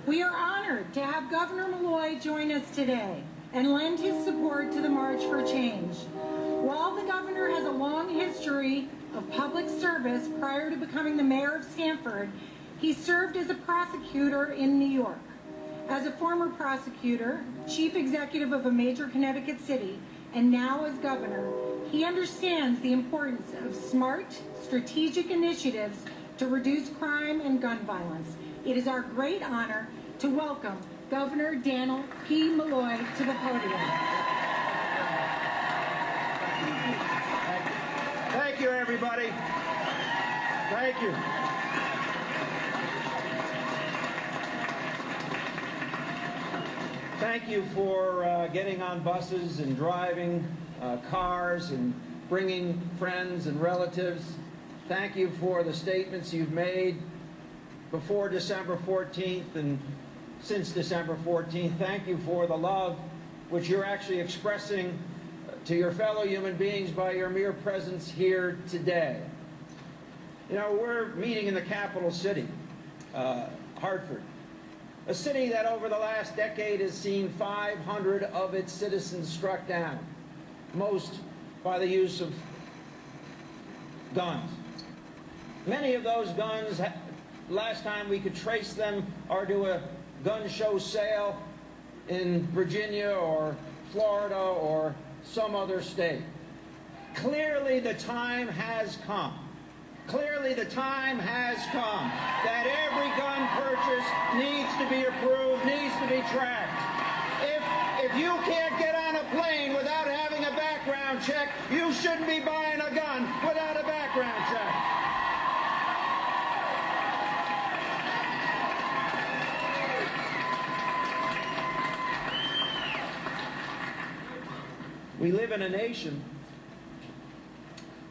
We are honored to have Governor Malloy join us today and lend his support to the March for Change. While the governor has a long history of public service prior to becoming the mayor of Stamford, he served as a prosecutor in New York. As a former prosecutor, chief executive of a major Connecticut city, and now as governor, he understands the importance of smart, strategic initiatives to reduce crime and gun violence. It is our great honor to welcome Governor Dannel P. Malloy to the podium. Thank you, everybody. Thank you. Thank you for getting on buses and driving cars and bringing friends and relatives. Thank you for the statements you've made before December 14th and since December 14th. Thank you for the love which you're actually expressing to your fellow human beings by your mere presence here today. You know, we're meeting in the capital city, Hartford, a city that over the last decade has seen 500 of its citizens struck down, most by the use of guns. Many of those guns, last time we could trace them, are to a gun show sale in Virginia or Florida or some other state. Clearly the time has come. Clearly the time has come that every gun purchase needs to be approved, needs to be tracked. If you can't get on a plane without having a background check, you shouldn't be buying a gun without a background check. We live in a nation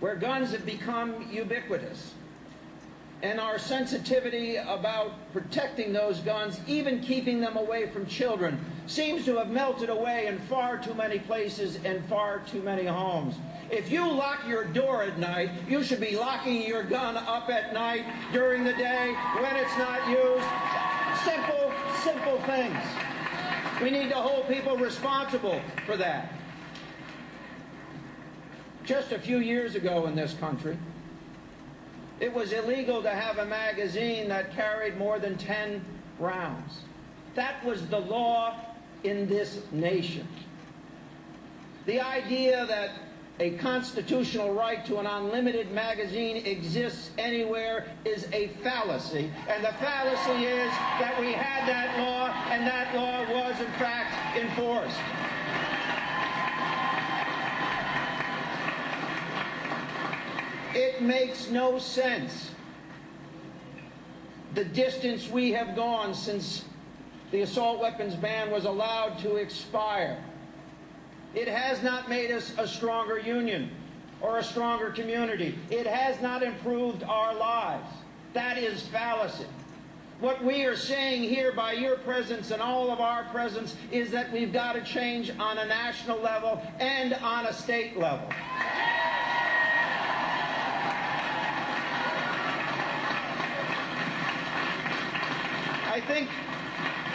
where guns have become ubiquitous, and our sensitivity about protecting those guns, even keeping them away from children, seems to have melted away in far too many places and far too many homes. If you lock your door at night, you should be locking your gun up at night, during the day, when it's not used. Simple things. We need to hold people responsible for that. Just a few years ago in this country, it was illegal to have a magazine that carried more than 10 rounds. That was the law in this nation. The idea that a constitutional right to an unlimited magazine exists anywhere is a fallacy, and the fallacy is that we had that law, and that law was in fact enforced. It makes no sense, the distance we have gone since the assault weapons ban was allowed to expire. It has not made us a stronger union or a stronger community. It has not improved our lives. That is fallacy. What we are saying here by your presence and all of our presence is that we've got to change on a national level and on a state level.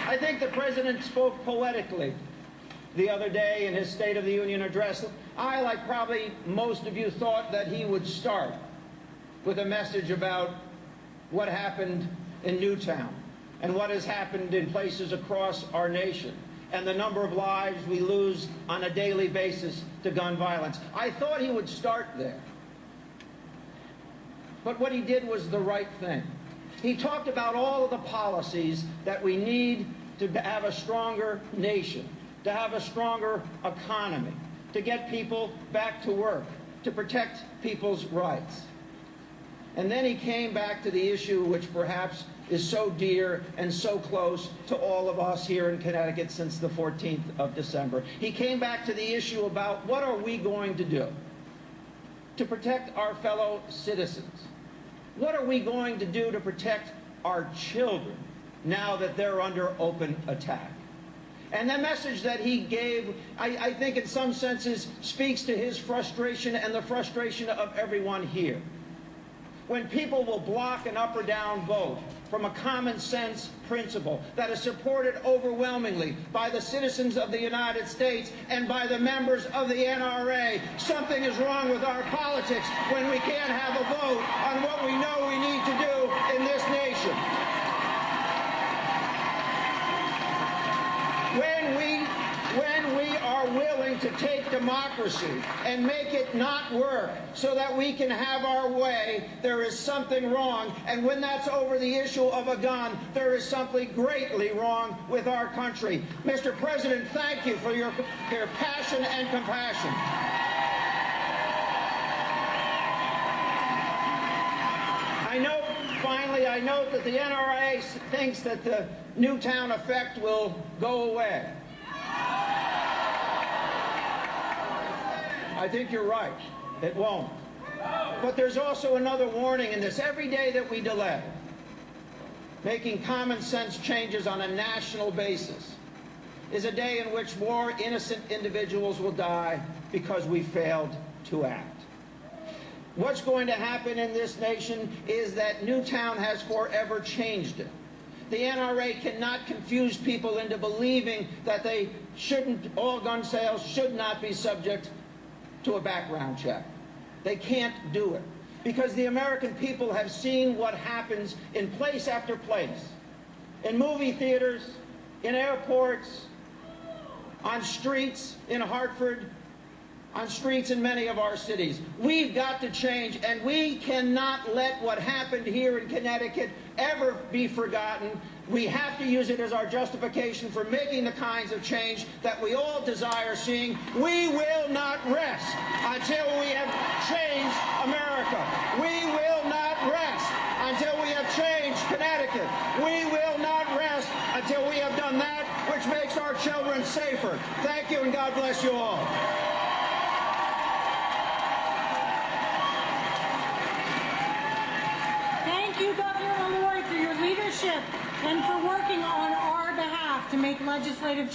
I think the President spoke poetically the other day in his State of the Union address. I, like probably most of you, thought that he would start with a message about what happened in Newtown and what has happened in places across our nation and the number of lives we lose on a daily basis to gun violence. I thought he would start there. But what he did was the right thing. He talked about all of the policies that we need to have a stronger nation, to have a stronger economy, to get people back to work, to protect people's rights. And then he came back to the issue which perhaps is so dear and so close to all of us here in Connecticut since the 14th of December. He came back to the issue about what are we going to do to protect our fellow citizens. What are we going to do to protect our children now that they're under open attack? And the message that he gave, I think in some senses, speaks to his frustration and the frustration of everyone here. When people will block an up or down vote from a common sense principle that is supported overwhelmingly by the citizens of the United States and by the members of the NRA. Something is wrong with our politics when we can't have a vote on what we know we need to do in this nation. When we are willing to take democracy and make it not work so that we can have our way, there is something wrong. And when that's over the issue of a gun, there is something greatly wrong with our country. Mr. President, thank you for your passion and compassion. Finally, I note that the NRA thinks that the Newtown effect will go away. I think you're right. It won't. But there's also another warning in this. Every day that we delay making common sense changes on a national basis is a day in which more innocent individuals will die because we failed to act. What's going to happen in this nation is that Newtown has forever changed it. The NRA cannot confuse people into believing that all gun sales should not be subject to a background check. They can't do it because the American people have seen what happens in place after place, in movie theaters, in airports, on streets in Hartford, on streets in many of our cities. We've got to change, and we cannot let what happened here in Connecticut ever be forgotten. We have to use it as our justification for making the kinds of change that we all desire seeing. We will not rest until we have changed America. We will not rest until we have changed Connecticut. We will not rest until we have done that which makes our children safer. Thank you, and God bless you all. Thank you, Governor Malloy, for your leadership and for working on our behalf to make legislative change.